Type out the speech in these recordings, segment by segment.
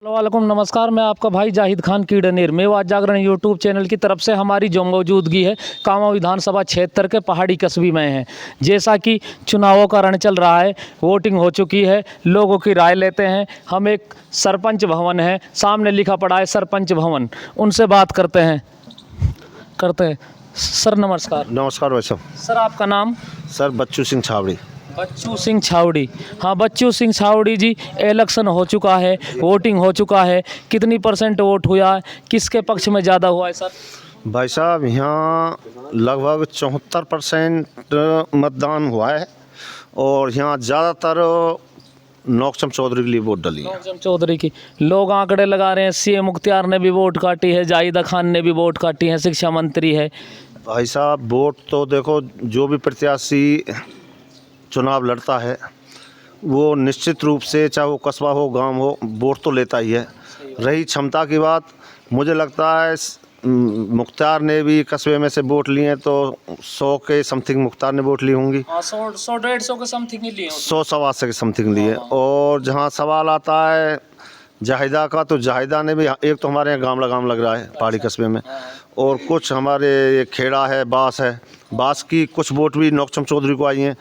वालेकुम नमस्कार। मैं आपका भाई जाहिद खान कीडनेर मेवात जागरण यूट्यूब चैनल की तरफ से हमारी जो मौजूदगी है कामा विधानसभा क्षेत्र के पहाड़ी कस्बे में है। जैसा कि चुनावों का रण चल रहा है, वोटिंग हो चुकी है, लोगों की राय लेते हैं। हम एक सरपंच भवन है, सामने लिखा पड़ा है सरपंच भवन, उनसे बात करते हैं। सर नमस्कार। नमस्कार भाई साहब। सर आपका नाम? सर बच्चू सिंह छावड़ी। बच्चू सिंह छावड़ी। हाँ बच्चू सिंह छावड़ी जी, इलेक्शन हो चुका है, वोटिंग हो चुका है, कितनी % वोट हुआ है, किसके पक्ष में ज़्यादा हुआ है सर? भाई साहब यहाँ लगभग 74% मतदान हुआ है और यहाँ ज़्यादातर नौकचम चौधरी के लिए वोट डली है। नौकचम चौधरी की लोग आंकड़े लगा रहे हैं। सीएम मुख्तियार ने भी वोट काटी है, जाहिदा खान ने भी वोट काटी है, शिक्षा मंत्री है। भाई साहब वोट तो देखो, जो भी प्रत्याशी चुनाव लड़ता है वो निश्चित रूप से, चाहे वो कस्बा हो गांव हो, वोट तो लेता ही है। रही क्षमता की बात, मुझे लगता है मुख्तार ने भी कस्बे में से वोट लिए तो 100 के समथिंग मुख्तार ने वोट ली होंगी। 100-150 के समथिंग ही लिए 100-125 के समथिंग लिए। और जहाँ सवाल आता है जाहिदा का, तो जाहिदा ने भी, एक तो हमारे यहाँ गामला लग रहा है पहाड़ी कस्बे में, और कुछ हमारे ये खेड़ा है, बास है, बास की कुछ वोट भी नौकचम चौधरी को आई हैं।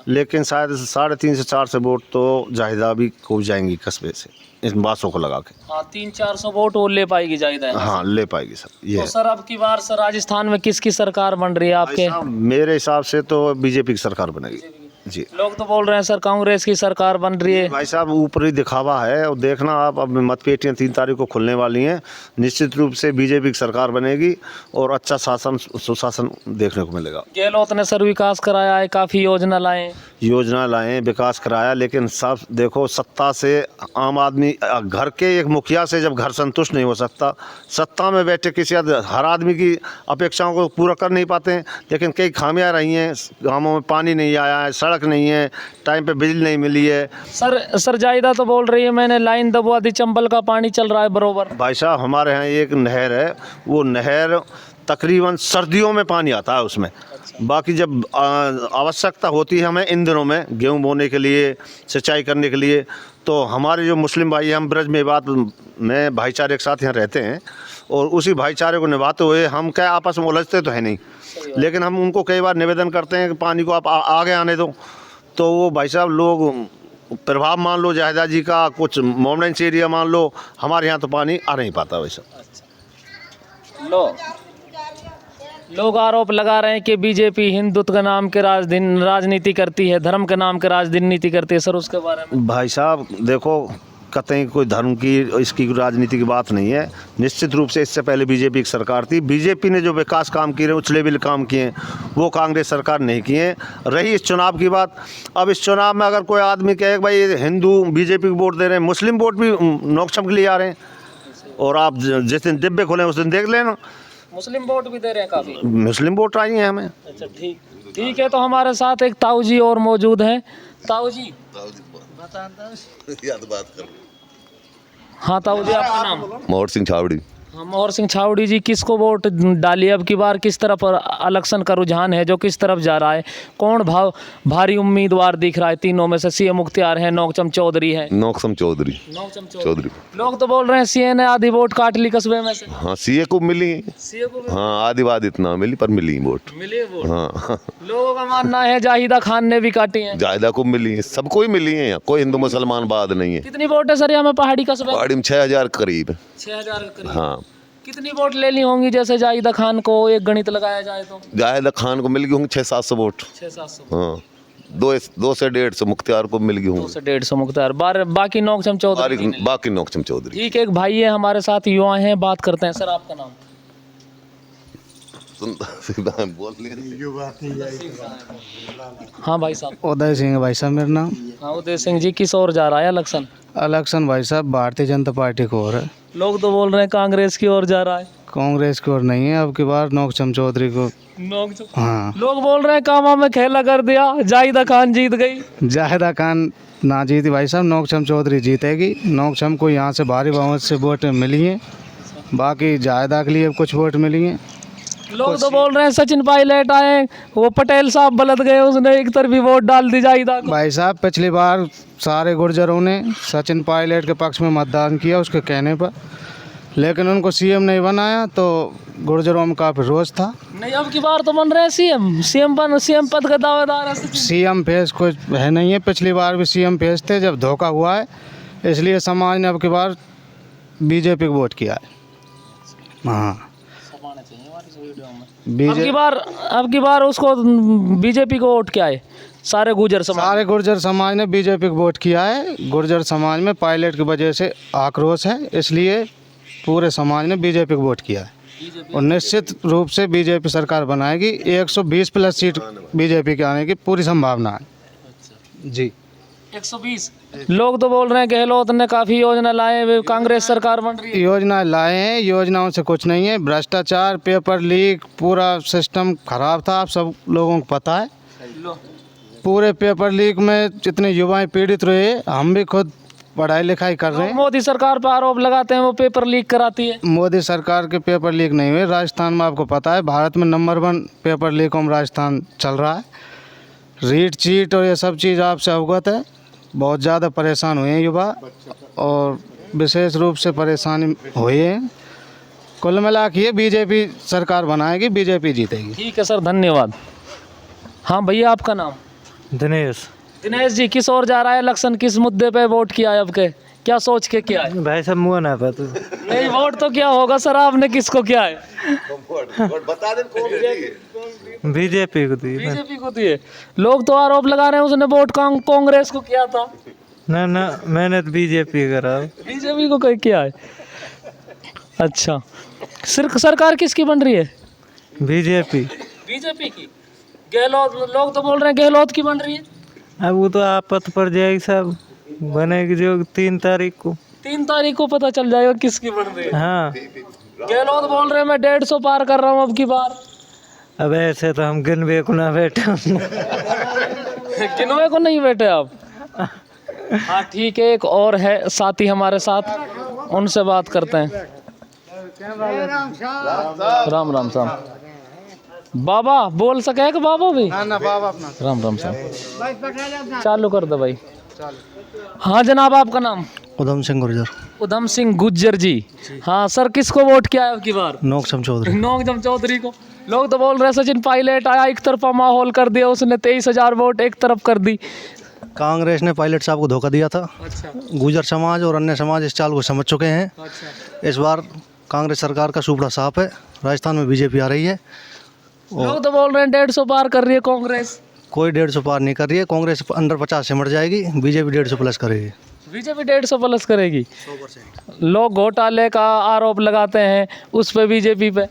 लेकिन शायद 3.5 से 4 से वोट तो जाहिदा भी को जाएंगी कस्बे से, इन बासों को लगा के। हाँ 300-400 वोट वो ले पाएगी जाहिदा। हाँ ले पाएगी सर। ये तो सर अब की बार सर राजस्थान में किसकी सरकार बन रही है आपके? मेरे हिसाब से तो बीजेपी की सरकार बनेगी जी। लोग तो बोल रहे हैं सर कांग्रेस की सरकार बन रही है। भाई साहब ऊपरी दिखावा है, और देखना आप, अब मतपेटियाँ 3 तारीख को खुलने वाली हैं। निश्चित रूप से बीजेपी की सरकार बनेगी और अच्छा शासन, सुशासन देखने को मिलेगा। गहलोत ने सर विकास कराया है, काफ़ी योजना लाए, विकास कराया, लेकिन सब देखो, सत्ता से आम आदमी, घर के एक मुखिया से जब घर संतुष्ट नहीं हो सकता, सत्ता में बैठे किसी हर आदमी की अपेक्षाओं को पूरा कर नहीं पाते हैं। लेकिन कई खामियां रही हैं, गाँवों में पानी नहीं आया है, सड़क नहीं है, टाइम पे बिजली नहीं मिली है। सर जाहिदा तो बोल रही है मैंने लाइन दबवा दी, चंबल का पानी चल रहा है बरोबर। भाई साहब हमारे यहाँ एक नहर है, वो नहर तकरीबन सर्दियों में पानी आता है उसमें। बाकी जब आवश्यकता होती है हमें इन दिनों में गेहूं बोने के लिए, सिंचाई करने के लिए, तो हमारे जो मुस्लिम भाई, हम ब्रज मेवात में भाईचारे के साथ यहाँ रहते हैं, और उसी भाईचारे को निभाते हुए हम क्या आपस में उलझते तो है नहीं, लेकिन हम उनको कई बार निवेदन करते हैं कि पानी को आप आगे आने दो। तो वो भाई साहब लोग प्रभाव मान लो जाहिदा जी का, कुछ मोमडेंस एरिया मान लो, हमारे यहाँ तो पानी आ नहीं पाता वैसा। लोग आरोप लगा रहे हैं कि बीजेपी हिंदुत्व के नाम के राजनीति करती है, धर्म के नाम के राजनीति करती है। सर उसके बारे में? भाई साहब देखो, कतई कोई धर्म की, इसकी राजनीति की बात नहीं है। निश्चित रूप से इससे पहले बीजेपी की सरकार थी, बीजेपी ने जो विकास काम किए, उच्च लेवल काम किए, वो कांग्रेस सरकार नहीं किए। रही इस चुनाव की बात, अब इस चुनाव में अगर कोई आदमी कहे कि भाई हिंदू बीजेपी को वोट दे रहे हैं, मुस्लिम वोट भी नौकचम के लिए आ रहे हैं, और आप जिस दिन डिब्बे खोलें उस दिन देख लेना, मुस्लिम वोट भी दे रहे हैं, काफ़ी मुस्लिम वोट आई हैं हमें। अच्छा ठीक है। तो हमारे साथ एक ताऊ जी और मौजूद हैं। ताऊ जी बात कर। हाँ ताऊ जी आपका नाम? मोहर सिंह छावड़ी। हाँ मोहर सिंह छावड़ी जी, किसको वोट डालिए अब की बार? किस तरफ इलेक्शन का रुझान है, जो किस तरफ जा रहा है? कौन भारी उम्मीदवार दिख रहा है तीनों में से? सीएम मुख्तियार है, नौकचम चौधरी है। नौकचम चौधरी। लोग तो बोल रहे हैं सीए ने आधी वोट काट ली कस्बे में से। हाँ सीए को मिली। हाँ आधी बात इतना मिली, पर मिली वोट। हाँ लोगों का मानना है जाहिदा खान ने भी काटी है। जाहिदा को मिली, सबको ही मिली है, कोई हिंदू मुसलमान बाद नहीं है। कितनी वोट है सर यहाँ में पहाड़ी कस्बे? पहाड़ी में 6000 करीब। 6000 करीब। हाँ कितनी वोट लेनी होंगी जैसे जाहिदा खान को एक गणित लगाया जाए तो? जाहिदा खान को मिल गई होंगी 600-700 वोट। 600-700। हाँ 2 से 150 मुख्तियार को मिल गई होंगी। 2 से 150 मुख्तियार, बाकी नौकचम चौधरी। बाकी नौकचम चौधरी। ठीक है, एक भाई है हमारे साथ, युवा हैं, बात करते हैं। सर आपका नाम? हाँ भाई साहब। उदय सिंह भाई साहब मेरा नाम। हाँ उदय सिंह जी, किस ओर जा रहा है इलेक्शन? इलेक्शन भाई साहब भारतीय जनता पार्टी को हो रहा है। लोग तो बोल रहे हैं कांग्रेस की ओर जा रहा है। कांग्रेस की ओर नहीं है, अब की बार नौकचम चौधरी को। हाँ लोग बोल रहे हैं कामा में खेला कर दिया, जाहिदा खान जीत गई। जाहिदा खान ना जीती भाई साहब, नौकचम चौधरी जीतेगी। नौकचम को यहाँ से भारी बहुमत से वोट मिली हैं, बाकी जाहिदा के लिए कुछ वोट मिली हैं। लोग तो बोल रहे हैं सचिन पायलट आए, वो पटेल साहब बलत गए, उसने एक तरफी वोट डाल दी जाहिदा को। भाई साहब पिछली बार सारे गुर्जरों ने सचिन पायलट के पक्ष में मतदान किया उसके कहने पर, लेकिन उनको सीएम नहीं बनाया तो गुर्जरों में काफ़ी रोष था। नहीं, अब की बार तो बन रहे हैं सीएम पद का दावेदार है सचिन। सीएम फेस कुछ है नहीं है, पिछली बार भी सीएम फेस थे, जब धोखा हुआ है इसलिए समाज ने अब की बार बीजेपी को वोट किया है। हाँ, अब की बार उसको बीजेपी को वोट किया है सारे गुर्जर समाज। सारे गुर्जर समाज ने बीजेपी को वोट किया है। गुर्जर समाज में पायलट की वजह से आक्रोश है, इसलिए पूरे समाज ने बीजेपी को वोट किया है और निश्चित रूप से बीजेपी सरकार बनाएगी। 120 प्लस सीट बीजेपी के आने की पूरी संभावना है जी। 120 लोग तो बोल रहे हैं गहलोत ने काफ़ी योजना लाए, वे कांग्रेस सरकार बन रही है। योजना लाए हैं, योजनाओं से कुछ नहीं है। भ्रष्टाचार, पेपर लीक, पूरा सिस्टम खराब था, आप सब लोगों को पता है। पूरे पेपर लीक में जितने युवाएं पीड़ित रहे, हम भी खुद पढ़ाई लिखाई कर रहे हैं। मोदी सरकार पर आरोप लगाते हैं वो पेपर लीक कराती है। मोदी सरकार के पेपर लीक नहीं हुए। राजस्थान में आपको पता है भारत में नंबर 1 पेपर लीकों में राजस्थान चल रहा है। रीट चीट और ये सब चीज़ आपसे अवगत है। बहुत ज़्यादा परेशान हुए हैं युवा और विशेष रूप से परेशानी हुई है। कुल मिला के ये बीजेपी सरकार बनाएगी, बीजेपी जीतेगी। ठीक है सर, धन्यवाद। हाँ भैया, आपका नाम? दिनेश जी, किस ओर जा रहा है इलेक्शन, किस मुद्दे पे वोट किया है आपके, क्या सोच के किया है? भाई सब मुँह ना पा तू नहीं, वोट तो क्या होगा सर, आपने किसको किया है? बीजेपी को दी। बीजेपी को दिए। लोग तो आरोप लगा रहे हैं उसने वोट कांग्रेस को किया था। ना मैंने तो बीजेपी करा। बीजेपी को किया है। अच्छा, सरकार किसकी बन रही है? बीजेपी की। गहलोत, लोग तो बोल रहे हैं गहलोत की बन रही है। अब वो तो आपत पर जाएगी, सब बनेगी जो 3 तारीख को। 3 तारीख को पता चल जाएगा किसकी बन रही है। हाँ, गहलोत बोल रहे हैं मैं 150 पार कर रहा हूँ अब की बार। अब ऐसे तो हम गिनवे को ना बैठे। गिनवे को नहीं बैठे आप? हाँ ठीक है, एक और है साथी हमारे साथ, उनसे बात करते हैं। राम राम साहब। बाबा बोल सके कि बाबा भी? ना बाबा अपना। राम राम साहब, चालू कर दो भाई। हाँ जनाब, आपका नाम? उधम सिंह गुर्जर। उधम सिंह गुज्जर जी। हाँ सर, किसको वोट किया है अब की बार? नोकचम चौधरी। नोकचम चौधरी को। लोग तो बोल रहे हैं सचिन पायलट आया, एक तरफा माहौल कर दिया उसने, 23,000 वोट एक तरफ कर दी। कांग्रेस ने पायलट साहब को धोखा दिया था। अच्छा। गुर्जर समाज और अन्य समाज इस चाल को समझ चुके हैं। अच्छा। इस बार कांग्रेस सरकार का सुपड़ा साफ है। राजस्थान में बीजेपी आ रही है। लोग तो बोल रहे हैं 150 पार कर रही है कांग्रेस। कोई 150 पार नहीं कर रही है। कांग्रेस अंडर 50 सिमट जाएगी, बीजेपी 150 प्लस करेगी। बीजेपी 150 प्लस करेगी। लोग घोटाले का आरोप लगाते हैं उस पे, बीजेपी पे।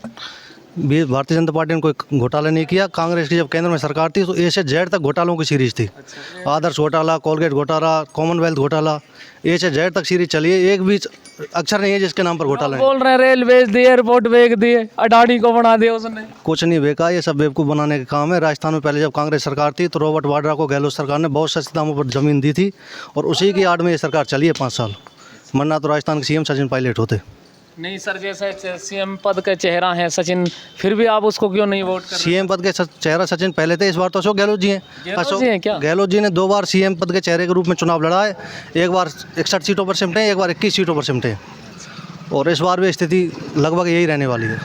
भारतीय जनता पार्टी ने कोई घोटाला नहीं किया। कांग्रेस की जब केंद्र में सरकार थी तो ए से जेड तक घोटालों की सीरीज थी। आदर्श घोटाला, कोलगेट घोटाला, कॉमनवेल्थ घोटाला, ए से जेड तक सीरीज चली है। एक भी अक्षर नहीं है जिसके नाम पर घोटाला है। बोल रहे हैं रेलवे दिए, एयरपोर्ट बेच दिए, अडानी को बना दिया उसने। कुछ नहीं बेका, ये सब बेवकूफ़ बनाने का काम है। राजस्थान में पहले जब कांग्रेस सरकार थी तो रॉबर्ट वाड्रा को गहलोत सरकार ने बहुत सस्ते दामों पर ज़मीन दी थी और उसी की आड़ में ये सरकार चली है 5 साल। वरना तो राजस्थान के सीएम सचिन पायलट होते। नहीं सर, जैसे सीएम पद के चेहरा है सचिन, फिर भी आप उसको क्यों नहीं वोट कर रहे? सीएम पद के चेहरा सचिन पहले थे, इस बार तो अशोक गहलोत जी हैं। गहलोत जी हैं क्या? गहलोत जी ने 2 बार सीएम पद के चेहरे के रूप में चुनाव लड़ा है। एक बार 61 सीटों पर सिमटे, एक बार 21 सीटों पर सिमटे और इस बार भी स्थिति लगभग यही रहने वाली है।